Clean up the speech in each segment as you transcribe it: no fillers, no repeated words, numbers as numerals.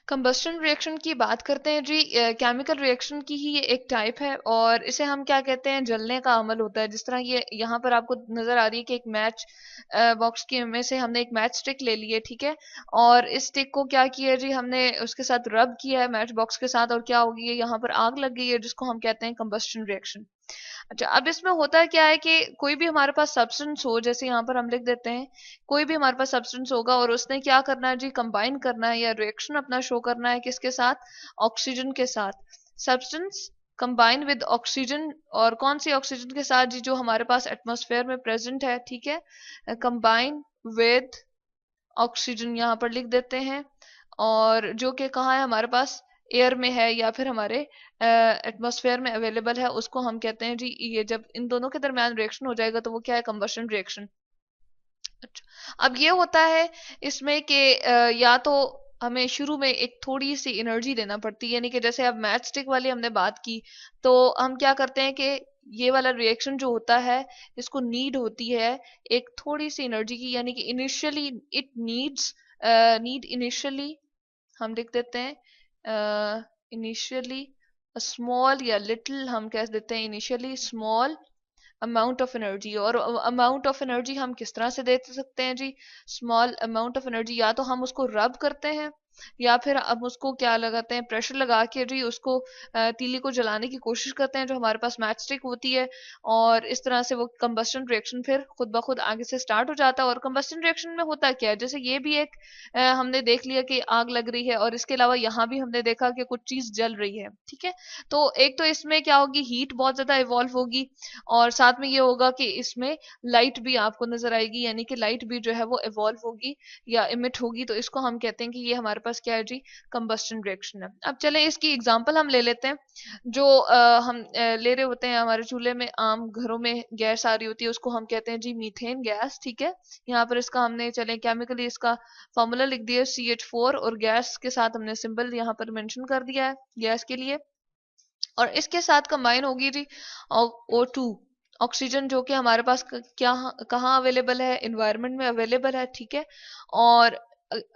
Combustion reaction की बात करते हैं जी। केमिकल रिएक्शन की ही ये एक टाइप है और इसे हम क्या कहते हैं, जलने का अमल होता है। जिस तरह ये यहाँ पर आपको नजर आ रही है कि एक मैच बॉक्स की में से हमने एक मैच स्टिक ले ली है, ठीक है। और इस स्टिक को क्या किया जी, हमने उसके साथ रब किया है मैच बॉक्स के साथ, और क्या होगी, यहाँ पर आग लग गई है, जिसको हम कहते हैं कंबस्टन रिएक्शन। अच्छा, अब इसमें होता क्या है कि कोई भी हमारे पास सब्सटेंस हो, जैसे यहाँ पर हम लिख देते हैं, कोई भी हमारे पास सब्सटेंस होगा और उसने क्या करना है जी, कंबाइन करना है या रिएक्शन अपना शो करना है किसके साथ, ऑक्सीजन के साथ। सब्सटेंस कंबाइन विद ऑक्सीजन, और कौन सी ऑक्सीजन के साथ जी, जो हमारे पास एटमॉस्फेयर में प्रेजेंट है, ठीक है। कंबाइन विद ऑक्सीजन यहाँ पर लिख देते हैं, और जो कि कहाँ है हमारे पास, एयर में है या फिर हमारे एटमॉस्फेयर में अवेलेबल है, उसको हम कहते हैं जी, ये जब इन दोनों के दरमियान रिएक्शन हो जाएगा तो वो क्या है, कंबशन रिएक्शन। अच्छा, अब ये होता है इसमें कि या तो हमें शुरू में एक थोड़ी सी एनर्जी देना पड़ती है, यानी कि जैसे अब मैच स्टिक वाली हमने बात की, तो हम क्या करते हैं कि ये वाला रिएक्शन जो होता है, इसको नीड होती है एक थोड़ी सी एनर्जी की, यानी कि initially it needs, need initially हम लिख देते हैं इनिशियली स्मॉल या लिटिल, हम कह देते हैं initially small amount of energy. और अमाउंट ऑफ एनर्जी हम किस तरह से दे सकते हैं जी, स्मॉल अमाउंट ऑफ एनर्जी या तो हम उसको रब करते हैं, या फिर अब उसको क्या लगाते हैं, प्रेशर लगा के जी उसको तीली को जलाने की कोशिश करते हैं, जो हमारे पास मैच स्टिक होती है। और इस तरह से वो कंबस्टन रिएक्शन फिर खुद ब खुद आगे से स्टार्ट हो जाता है। और कंबस्टन रिएक्शन में होता क्या है, जैसे ये भी एक हमने देख लिया कि आग लग रही है, और इसके अलावा यहाँ भी हमने देखा कि कुछ चीज जल रही है, ठीक है। तो एक तो इसमें क्या होगी, हीट बहुत ज्यादा इवॉल्व होगी, और साथ में ये होगा कि इसमें लाइट भी आपको नजर आएगी, यानी कि लाइट भी जो है वो इवॉल्व होगी या इमिट होगी। तो इसको हम कहते हैं कि ये हमारे पास क्या है जी, कंबस्टन रिएक्शन है। अब चले इसकी एग्जांपल हम ले लेते हैं। जो हम ले रहे होते हैं, हमारे चूल्हे में आम घरों में गैस आ रही होती है, उसको हम कहते हैं जी मीथेन गैस, ठीक है। यहाँ पर इसका हमने चले केमिकली इसका फॉर्मूला लिख दिया CH4, और गैस के साथ हमने सिंबल यहाँ पर मेंशन कर दिया है गैस के लिए। और इसके साथ कंबाइन होगी जी O2, ऑक्सीजन, जो कि हमारे पास क्या कहाँ अवेलेबल है, इन्वायरमेंट में अवेलेबल है, ठीक है। और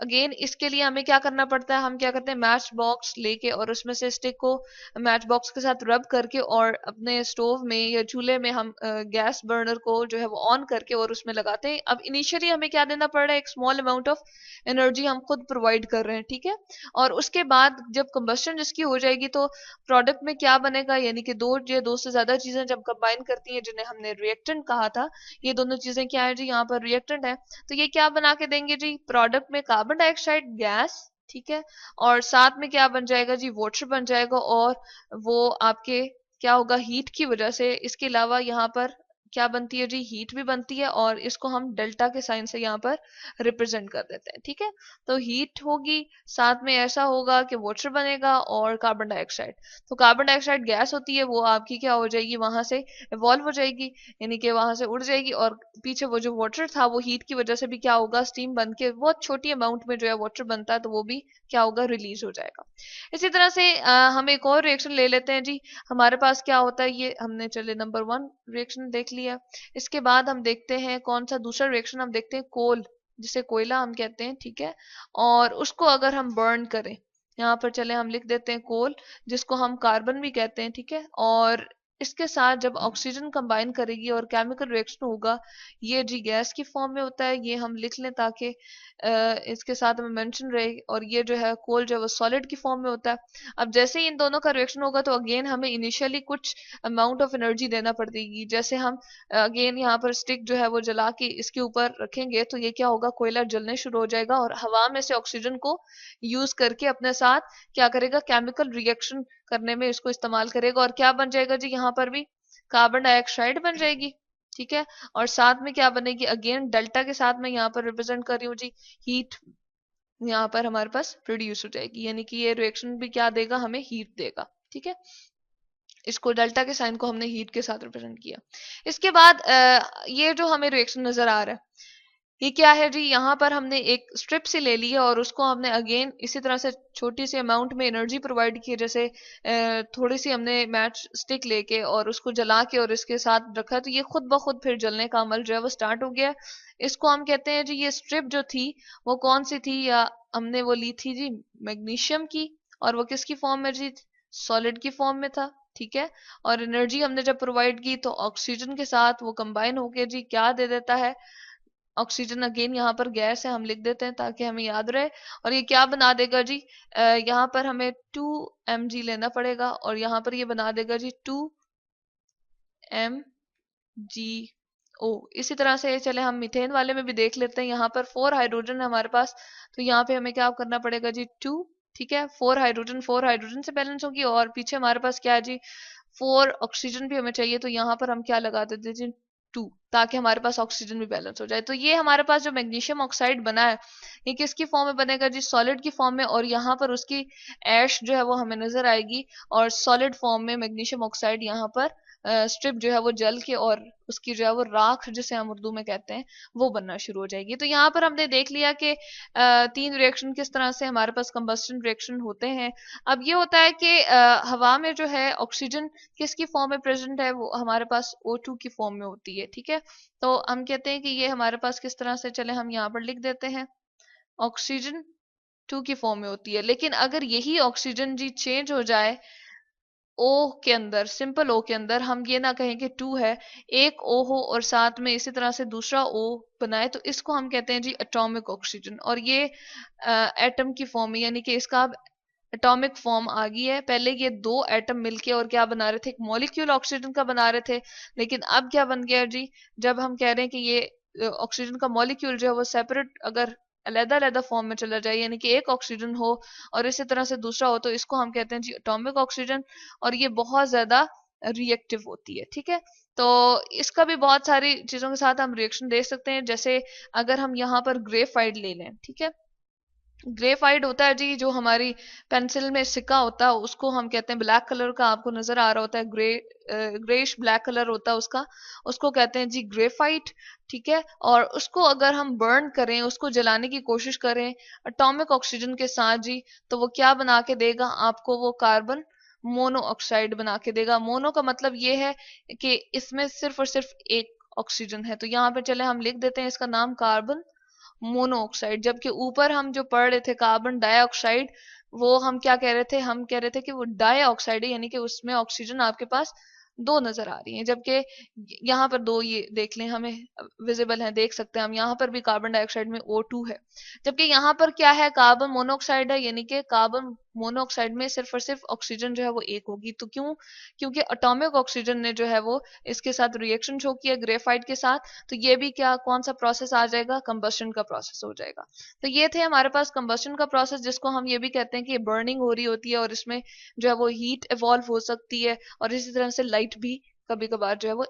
अगेन इसके लिए हमें क्या करना पड़ता है, हम क्या करते हैं, मैच बॉक्स लेके और उसमें से स्टिक को मैच बॉक्स के साथ रब करके और अपने स्टोव में या चूल्हे में हम गैस बर्नर को जो है वो ऑन करके और उसमें लगाते हैं। अब इनिशियली हमें क्या देना पड़ रहा है, एक स्मॉल अमाउंट ऑफ एनर्जी हम खुद प्रोवाइड कर रहे हैं, ठीक है। और उसके बाद जब कंबस्टन जिसकी हो जाएगी, तो प्रोडक्ट में क्या बनेगा, यानी कि दो से ज्यादा चीजें जब कंबाइन करती हैं, जिन्हें हमने रिएक्टेंट कहा था, ये दोनों चीजें क्या है जी, यहाँ पर रिएक्टेंट है। तो ये क्या बना के देंगे जी, प्रोडक्ट में कार्बन डाइऑक्साइड गैस, ठीक है। और साथ में क्या बन जाएगा जी, वाटर बन जाएगा, और वो आपके क्या होगा, हीट की वजह से। इसके अलावा यहाँ पर क्या बनती है जी, हीट भी बनती है, और इसको हम डेल्टा के साइन से यहाँ पर रिप्रेजेंट कर देते हैं, ठीक है। तो हीट होगी, साथ में ऐसा होगा कि वाटर बनेगा और कार्बन डाइऑक्साइड। तो कार्बन डाइऑक्साइड गैस होती है, वो आपकी क्या हो जाएगी, वहां से इवॉल्व हो जाएगी, यानी कि वहां से उड़ जाएगी, और पीछे वो जो वाटर था वो हीट की वजह से भी क्या होगा, स्टीम बन के बहुत छोटी अमाउंट में जो है वाटर बनता है, तो वो भी क्या होगा, रिलीज हो जाएगा। इसी तरह से हम एक और रिएक्शन ले लेते हैं जी। हमारे पास क्या होता है, ये हमने चले नंबर 1 रिएक्शन देख लिया। इसके बाद हम देखते हैं कौन सा दूसरा रिएक्शन, हम देखते हैं कोल, जिसे कोयला हम कहते हैं, ठीक है। और उसको अगर हम बर्न करें, यहाँ पर चले हम लिख देते हैं कोल, जिसको हम कार्बन भी कहते हैं, ठीक है। और इसके साथ जब ऑक्सीजन कंबाइन करेगी और केमिकल रिएक्शन होगा, ये जी गैस की फॉर्म में होता है, ये हम लिख लें ताकि इसके साथ हमें मेंशन रहे। और ये जो है कोल जो है वो सॉलिड की फॉर्म में होता है। अब जैसे ही इन दोनों का रिएक्शन होगा, तो अगेन हमें इनिशियली कुछ अमाउंट ऑफ एनर्जी देना पड़ेगी। जैसे हम अगेन यहाँ पर स्टिक जो है वो जला के इसके ऊपर रखेंगे, तो ये क्या होगा, कोयला जलने शुरू हो जाएगा, और हवा में से ऑक्सीजन को यूज करके अपने साथ क्या करेगा, केमिकल रिएक्शन करने में इसको इस्तेमाल करेगा। और क्या बन जाएगा जी, यहाँ पर भी कार्बन डाइऑक्साइड बन जाएगी, ठीक है। और साथ में क्या बनेगी, अगेन डेल्टा के साथ मैं यहाँ पर रिप्रेजेंट कर रही हूँ जी, हीट यहाँ पर हमारे पास प्रोड्यूस हो जाएगी, यानी कि ये रिएक्शन भी क्या देगा, हमें हीट देगा, ठीक है। इसको डेल्टा के साइन को हमने हीट के साथ रिप्रेजेंट किया। इसके बाद ये जो हमें रिएक्शन नजर आ रहा है, ये क्या है जी, यहाँ पर हमने एक स्ट्रिप सी ले ली है और उसको हमने अगेन इसी तरह से छोटी सी अमाउंट में एनर्जी प्रोवाइड की है, जैसे थोड़ी सी हमने मैच स्टिक लेके और उसको जला के और इसके साथ रखा, तो ये खुद ब खुद फिर जलने का अमल जो है वो स्टार्ट हो गया। इसको हम कहते हैं जी, ये स्ट्रिप जो थी वो कौन सी थी, या हमने वो ली थी जी मैग्नीशियम की, और वो किसकी फॉर्म में जी, सॉलिड की फॉर्म में था। ठीक है, और एनर्जी हमने जब प्रोवाइड की तो ऑक्सीजन के साथ वो कंबाइन होके जी क्या दे देता है, ऑक्सीजन, अगेन यहाँ पर गैस है हम लिख देते हैं ताकि हमें याद रहे। और ये क्या बना देगा जी, यहाँ पर हमें 2 mg लेना पड़ेगा और यहाँ पर ये बना देगा जी 2 mg O। इसी तरह से चले हम मीथेन वाले में भी देख लेते हैं, यहाँ पर 4 हाइड्रोजन है हमारे पास, तो यहाँ पे हमें क्या करना पड़ेगा जी 2। ठीक है, 4 हाइड्रोजन से बैलेंस होगी, और पीछे हमारे पास क्या है जी 4 ऑक्सीजन भी हमें चाहिए, तो यहाँ पर हम क्या लगा देते जी 2, ताकि हमारे पास ऑक्सीजन भी बैलेंस हो जाए। तो ये हमारे पास जो मैग्नीशियम ऑक्साइड बना है ये किसकी फॉर्म में बनेगा जी, सॉलिड की फॉर्म में, और यहाँ पर उसकी ऐश जो है वो हमें नजर आएगी, और सॉलिड फॉर्म में मैग्नीशियम ऑक्साइड यहाँ पर स्ट्रिप जो है वो जल के और उसकी जो है वो राख जिसे हम उर्दू में कहते हैं वो बनना शुरू हो जाएगी। तो यहाँ पर हमने देख लिया कि 3 रिएक्शन किस तरह से हमारे पास कंबस्टन रिएक्शन होते हैं। अब ये होता है कि हवा में जो है ऑक्सीजन किसकी फॉर्म में प्रेजेंट है, वो हमारे पास O2 की फॉर्म में होती है। ठीक है, तो हम कहते हैं कि ये हमारे पास किस तरह से, चले हम यहाँ पर लिख देते हैं ऑक्सीजन 2 की फॉर्म में होती है। लेकिन अगर यही ऑक्सीजन जी चेंज हो जाए ओ के अंदर, सिंपल ओ के अंदर, हम ये ना कहें कि 2 है, एक ओ हो और साथ में इसी तरह से दूसरा ओ बनाए, तो इसको हम कहते हैं जी एटॉमिक ऑक्सीजन। और ये एटम की फॉर्म है, यानी कि इसका अब एटॉमिक फॉर्म आ गई है। पहले ये 2 एटम मिलके और क्या बना रहे थे, एक मॉलिक्यूल ऑक्सीजन का बना रहे थे, लेकिन अब क्या बन गया जी, जब हम कह रहे हैं कि ये ऑक्सीजन का मॉलिक्यूल जो है वो सेपरेट, अगर अलग-अलग फॉर्म में चला जाए, यानी कि एक ऑक्सीजन हो और इसी तरह से दूसरा हो, तो इसको हम कहते हैं जी एटॉमिक ऑक्सीजन, और ये बहुत ज्यादा रिएक्टिव होती है। ठीक है, तो इसका भी बहुत सारी चीजों के साथ हम रिएक्शन देख सकते हैं, जैसे अगर हम यहाँ पर ग्रेफाइट ले लें। ठीक है, ग्रेफाइट होता है जी जो हमारी पेंसिल में सिक्का होता है, उसको हम कहते हैं, ब्लैक कलर का आपको नजर आ रहा होता है, ग्रेश ब्लैक कलर होता है उसका, उसको कहते हैं जी ग्रेफाइट। ठीक है, और उसको अगर हम बर्न करें, उसको जलाने की कोशिश करें एटॉमिक ऑक्सीजन के साथ जी, तो वो क्या बना के देगा आपको, वो कार्बन मोनोऑक्साइड बना के देगा। मोनो का मतलब ये है कि इसमें सिर्फ और सिर्फ एक ऑक्सीजन है, तो यहाँ पे चले हम लिख देते हैं इसका नाम कार्बन मोनोऑक्साइड। जबकि ऊपर हम जो पढ़ रहे थे कार्बन डाइऑक्साइड, वो हम क्या कह रहे थे, हम कह रहे थे कि वो डाइऑक्साइड है, यानी कि उसमें ऑक्सीजन आपके पास 2 नजर आ रही हैं, जबकि यहाँ पर 2 ये देख लें हमें विजिबल है, देख सकते हैं हम, यहाँ पर भी कार्बन डाइऑक्साइड में O2 है, जबकि यहाँ पर क्या है, कार्बन मोनोऑक्साइड है, यानी कि कार्बन मोनोऑक्साइड में सिर्फ और सिर्फ ऑक्सीजन जो है वो एक होगी। तो क्यों, क्योंकि एटॉमिक ऑक्सीजन ने जो है वो इसके साथ रिएक्शन शो किया ग्रेफाइट के साथ, तो ये भी क्या, कौन सा प्रोसेस आ जाएगा, कंबस्शन का प्रोसेस हो जाएगा। तो ये थे हमारे पास कंबस्शन का प्रोसेस, जिसको हम ये भी कहते हैं कि बर्निंग हो रही होती है और इसमें जो है वो हीट इवॉल्व हो सकती है, और इसी तरह से लाइट भी कभी कभार जो है वो